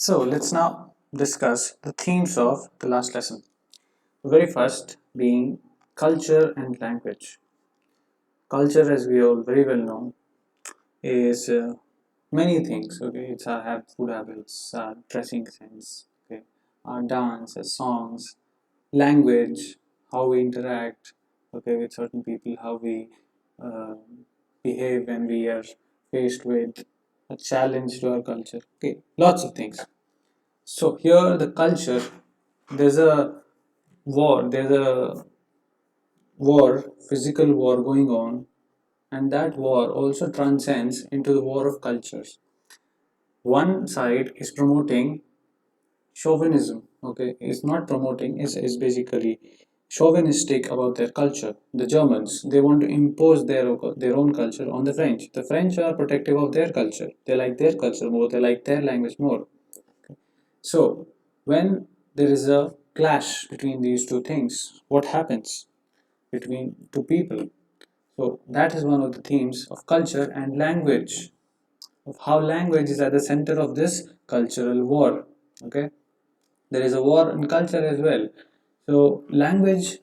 So let's now discuss the themes of the last lesson. The very first being culture and language. Culture, as we all very well know, is many things. Okay, it's our food habits, our dressing sense, okay, our dance, our songs, language, how we interact, okay, with certain people, how we uh, behave when we are faced with a challenge to our culture. Okay, lots of things. So here the culture, there's a there's a physical war going on, and that war also transcends into the war of cultures. One side is promoting chauvinism, okay, is not promoting, is basically chauvinistic about their culture. The Germans, they want to impose their own culture on the French. The French are protective of their culture. They like their culture more, they like their language more. So, when there is a clash between these two things, what happens between two people? So, that is one of the themes of culture and language, of how language is at the center of this cultural war. Okay, there is a war in culture as well. So, language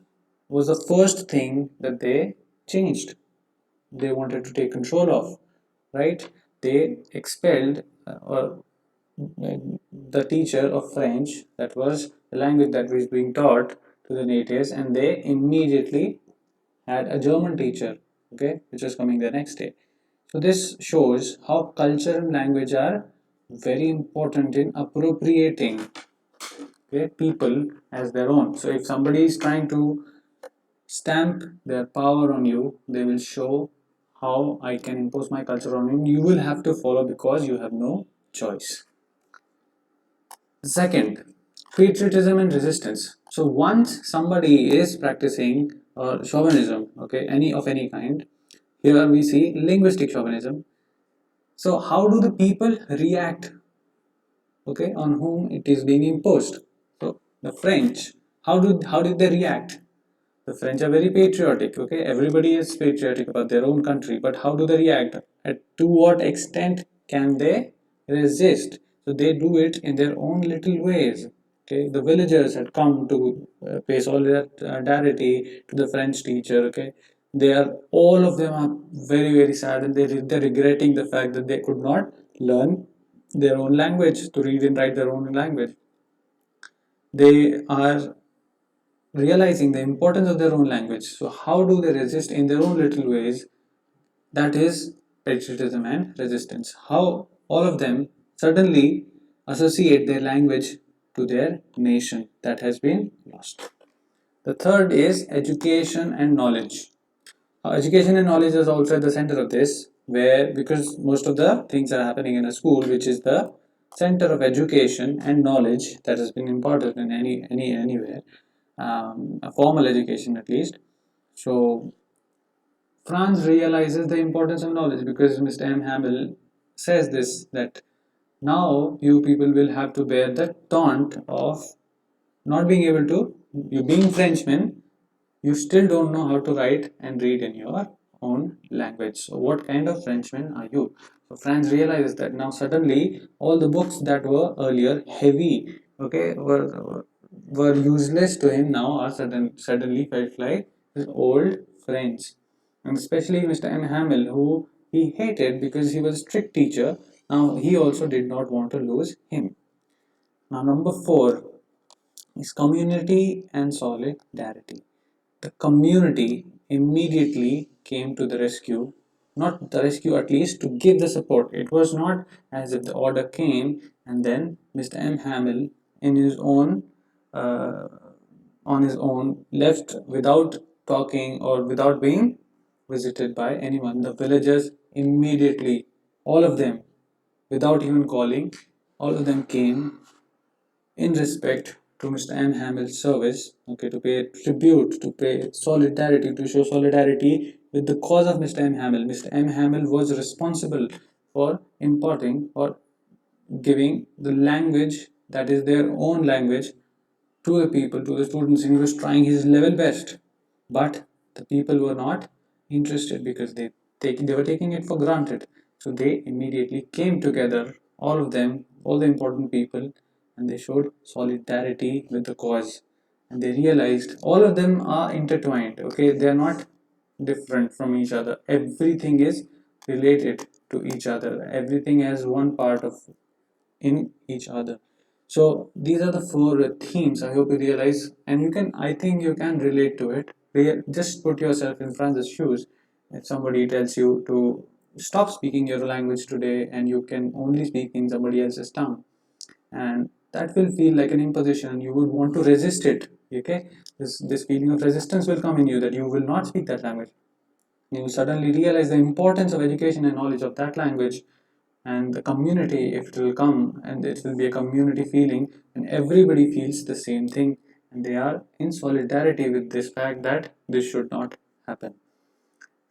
was the first thing that they changed, they wanted to take control of, right? They expelled or the teacher of French, that was the language that was being taught to the natives, and they immediately had a German teacher, okay, which was coming the next day. So this shows how culture and language are very important in appropriating, okay, people as their own. So if somebody is trying to stamp their power on you, they will show how I can impose my culture on you. You will have to follow because you have no choice. Second, patriotism and resistance. So once somebody is practicing chauvinism, okay, any kind, here we see linguistic chauvinism. So how do the people react, okay, on whom it is being imposed? So the French, how did they react? The French are very patriotic, okay? Everybody is patriotic about their own country, but how do they react? To what extent can they resist? So they do it in their own little ways. Okay, the villagers had come to pay solidarity to the French teacher. Okay, they are all of them are very sad, and they're regretting the fact that they could not learn their own language, to read and write their own language. They are realizing the importance of their own language. So, how do they resist in their own little ways? That is patriotism and resistance. How all of them suddenly associate their language to their nation that has been lost. The third is education and knowledge. Education and knowledge is also at the center of this, where because most of the things are happening in a school, which is the center of education and knowledge that has been imparted in anywhere, a formal education at least. So France realizes the importance of knowledge because Mr. M. Hamill says this, that now you people will have to bear the taunt of not being able to, you being Frenchmen, you still don't know how to write and read in your own language. So what kind of Frenchman are you? So France realizes that now suddenly all the books that were earlier heavy, okay, were useless to him, now are suddenly felt like his old friends. And especially Mr. M. Hamill, who he hated because he was a strict teacher, now he also did not want to lose him. Now number 4 is community and solidarity. The community immediately came to the rescue, not the rescue at least, to give the support. It was not as if the order came and then Mr. M. Hamill, in his own, uh, on his own, left without talking or without being visited by anyone. The villagers immediately, all of them, without even calling, all of them came in respect to Mr. M. Hamill's service, okay, to pay tribute, to pay solidarity, to show solidarity with the cause of Mr. M. Hamill. Mr. M. Hamill was responsible for imparting or giving the language that is their own language to the people, to the students, and he was trying his level best. But the people were not interested because they were taking it for granted. So they immediately came together, all of them, all the important people, and they showed solidarity with the cause, and they realized all of them are intertwined. Okay, they are not different from each other. Everything is related to each other. Everything has one part of in each other. So these are the four themes I hope you realize, and you can, I think you can relate to it. Just put yourself in Francis' shoes. If somebody tells you to stop speaking your language today and you can only speak in somebody else's tongue, and that will feel like an imposition, you would want to resist it. Okay, this feeling of resistance will come in you that you will not speak that language. You suddenly realize the importance of education and knowledge of that language, and the community, if it will come, and it will be a community feeling, and everybody feels the same thing, and they are in solidarity with this fact that this should not happen.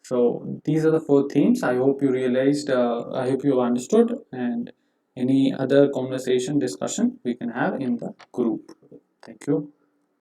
So these are the four themes. I hope you realized, I hope you understood, and any other conversation discussion we can have in the group. Thank you.